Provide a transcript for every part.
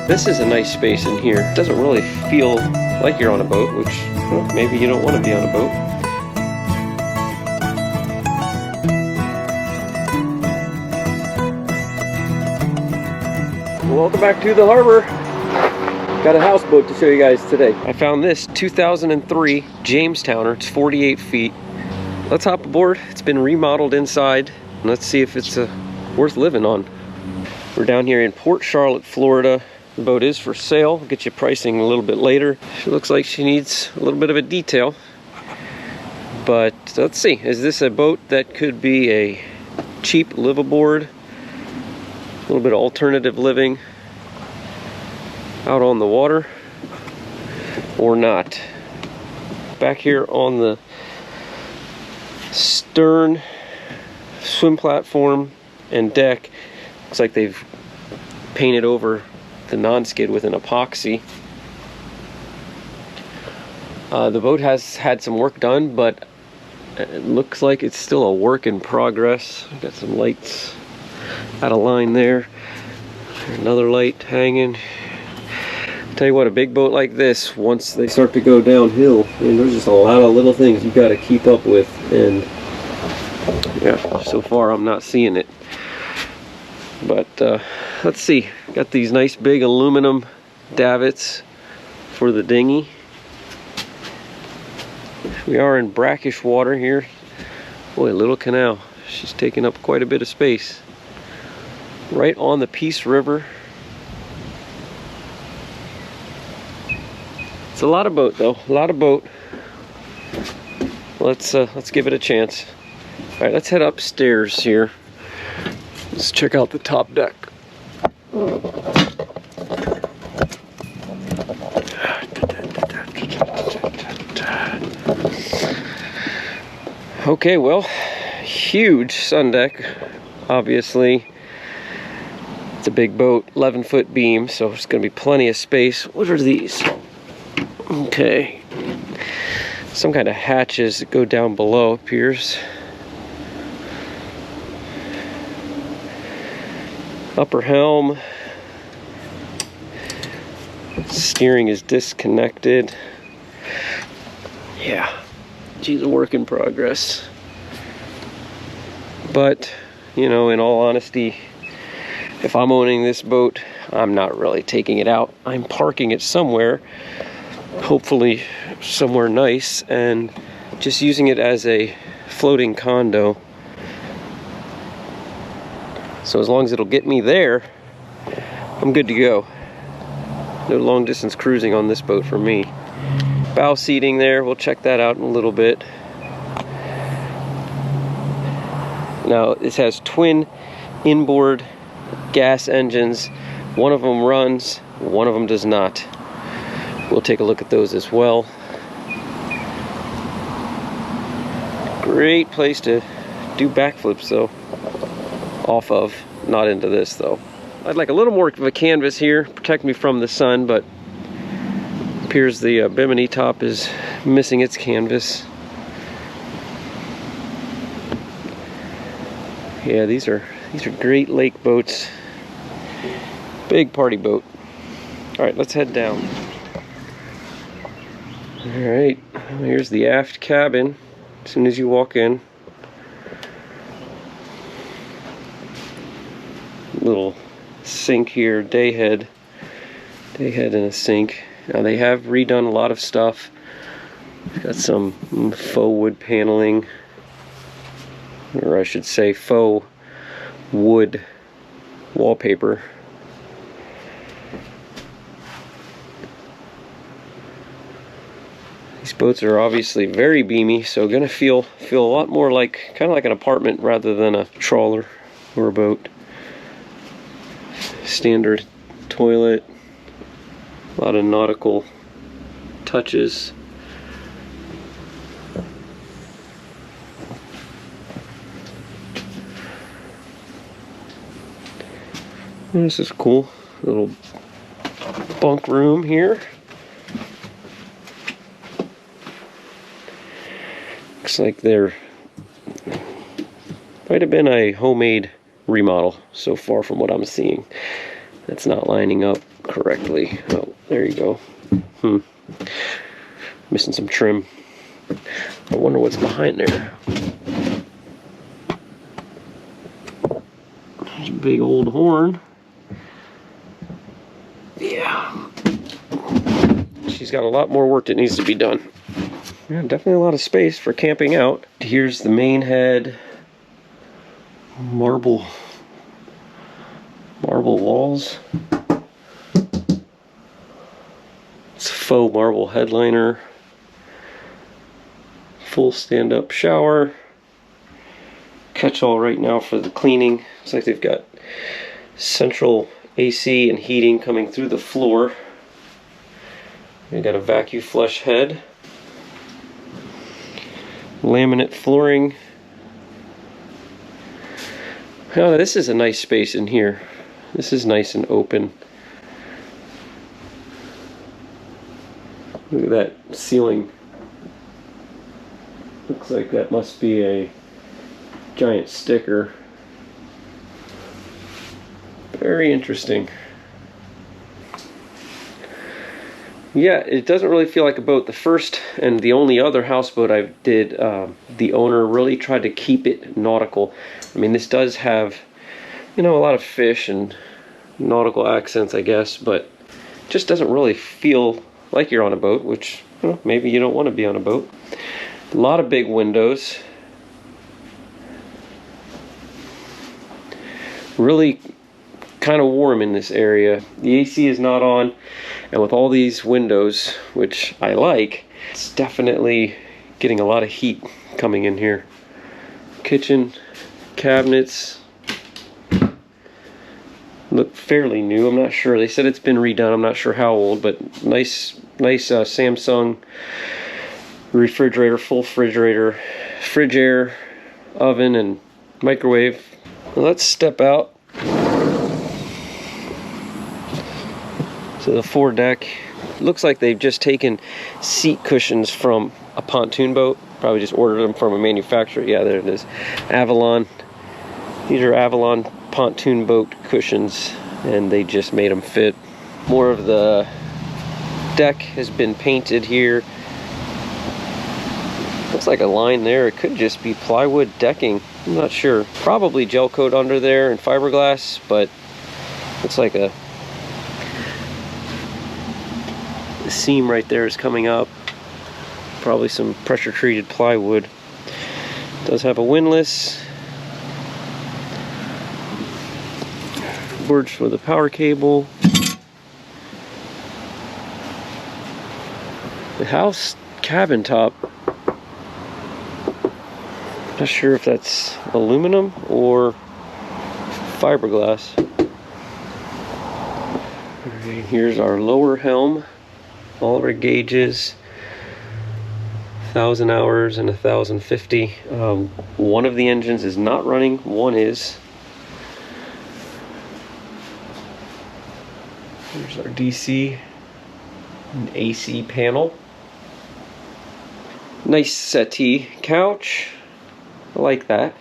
This is a nice space in here. It doesn't really feel like you're on a boat, which, well, maybe you don't want to be on a boat. Welcome back to the harbor. Got a houseboat to show you guys today. I found this 2003 Jamestowner. It's 48 feet. Let's hop aboard. It's been remodeled inside. Let's see if it's worth living on. We're down here in Port Charlotte, Florida. The boat is for sale. I'll get you pricing a little bit later. She looks like she needs a little bit of a detail. But let's see. Is this a boat that could be a cheap live-aboard? A little bit of alternative living out on the water? Or not? Back here on the stern, swim platform, and deck, looks like they've painted over the non-skid with an epoxy. The boat has had some work done, but it looks like it's still a work in progress. Got some lights out of line there. Another light hanging. Tell you what, a big boat like this, once they start to go downhill, and there's just a lot of little things you got to keep up with, and yeah, so far I'm not seeing it. But let's see, got these nice big aluminum davits for the dinghy. We are in brackish water here. Boy, a little canal. She's taking up quite a bit of space. Right on the Peace River. It's a lot of boat though, a lot of boat. Let's give it a chance. All right, let's head upstairs here. Let's check out the top deck. Okay, well, huge sun deck, obviously. It's a big boat, 11-foot beam, so there's gonna be plenty of space. What are these? Okay. Some kind of hatches that go down below, appears. Upper helm. Steering is disconnected. Yeah, she's a work in progress. But, you know, in all honesty, if I'm owning this boat, I'm not really taking it out. I'm parking it somewhere, hopefully somewhere nice, and just using it as a floating condo. So as long as it'll get me there, I'm good to go. No long distance cruising on this boat for me. Bow seating there, we'll check that out in a little bit. Now this has twin inboard gas engines. One of them runs, one of them does not. We'll take a look at those as well. Great place to do backflips though. Off of, not into this though. I'd like a little more of a canvas here, protect me from the sun, but it appears the bimini top is missing its canvas. Yeah, these are great lake boats. Big party boat. All right, let's head down. All right, here's the aft cabin. As soon as you walk in, little sink here, day head and a sink. Now they have redone a lot of stuff. Got some faux wood paneling, or I should say faux wood wallpaper. These boats are obviously very beamy, so gonna feel a lot more like, kind of like an apartment rather than a trawler or a boat. Standard toilet, a lot of nautical touches. This is cool, little bunk room here. Looks like there might have been a homemade remodel so far from what I'm seeing. That's not lining up correctly. Oh, there you go. Missing some trim. I wonder what's behind there. There's a big old horn. Yeah. She's got a lot more work that needs to be done. Yeah, definitely a lot of space for camping out. Here's the main head. Marble walls. It's a faux marble headliner. Full stand-up shower. Catch-all right now for the cleaning. Looks like they've got central AC and heating coming through the floor. They got a vacuum flush head. Laminate flooring. Oh, this is a nice space in here. This is nice and open. Look at that ceiling. Looks like that must be a giant sticker. Very interesting. Yeah, it doesn't really feel like a boat. The first and the only other houseboat I did, the owner really tried to keep it nautical. I mean, this does have, you know, a lot of fish and nautical accents, I guess, but just doesn't really feel like you're on a boat, which, you know, maybe you don't want to be on a boat. A lot of big windows. Really kind of warm in this area. The AC is not on, and with all these windows, which I like, it's definitely getting a lot of heat coming in here. Kitchen, cabinets look fairly new. I'm not sure. They said it's been redone. I'm not sure how old, but nice Samsung refrigerator, full refrigerator, fridge air, oven, and microwave. Well, let's step out to the foredeck. Looks like they've just taken seat cushions from a pontoon boat. Probably just ordered them from a manufacturer. Yeah, there it is. Avalon. These are Avalon pontoon boat cushions, and they just made them fit. More of the deck has been painted here. Looks like a line there. It could just be plywood decking. I'm not sure. Probably gel coat under there and fiberglass, but looks like the seam right there is coming up. Probably some pressure treated plywood. Does have a windlass. Boards for the power cable. The house cabin top. Not sure if that's aluminum or fiberglass. Okay, here's our lower helm. All of our gauges. 1,000 hours and 1,050. One of the engines is not running. One is. Here's our DC and AC panel. Nice settee couch. I like that.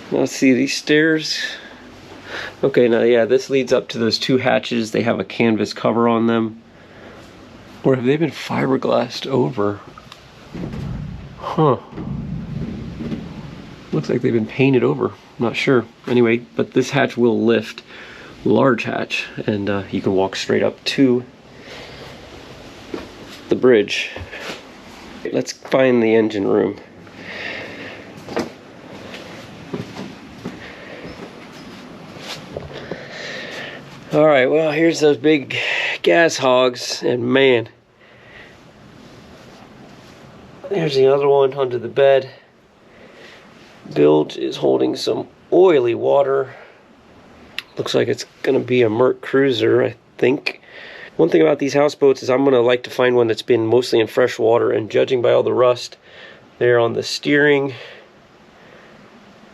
Now let's see these stairs. Okay, now yeah, this leads up to those two hatches. They have a canvas cover on them. Or have they been fiberglassed over? Huh. Looks like they've been painted over. Not sure. Anyway, but this hatch will lift. Large hatch, and you can walk straight up to the bridge. Let's find the engine room. All right, well, here's those big gas hogs, and man, there's the other one under the bed. Bilge is holding some oily water. Looks like it's gonna be a Merc Cruiser, I think. One thing about these houseboats is I'm gonna like to find one that's been mostly in fresh water, and judging by all the rust there on the steering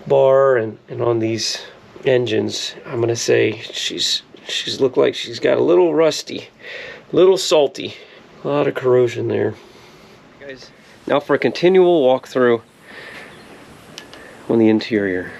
bar and on these engines, I'm gonna say she's looked like she's got a little rusty, a little salty, a lot of corrosion there. Guys, now for a continual walkthrough on the interior.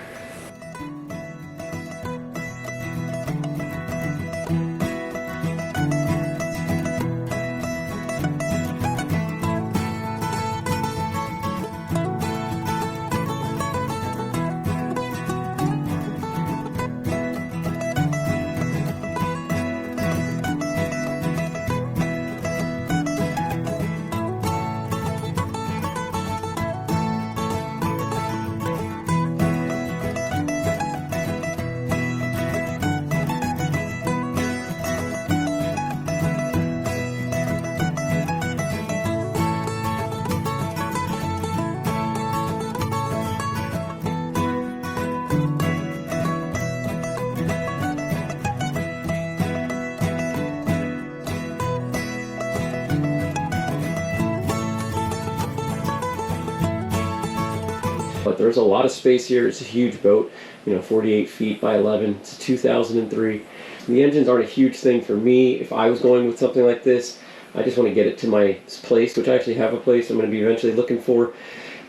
but there's a lot of space here. It's a huge boat, you know, 48 feet by 11. It's a 2003. The engines aren't a huge thing for me. If I was going with something like this, I just want to get it to my place, which I actually have a place I'm going to be eventually looking for.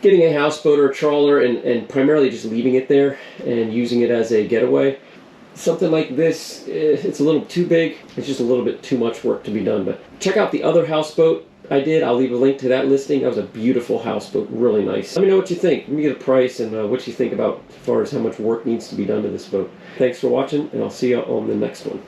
Getting a houseboat or a trawler and primarily just leaving it there and using it as a getaway. Something like this, it's a little too big. It's just a little bit too much work to be done. But check out the other houseboat I did. I'll leave a link to that listing. That was a beautiful houseboat, really nice. Let me know what you think. Let me get a price and what you think about as far as how much work needs to be done to this boat. Thanks for watching, and I'll see you on the next one.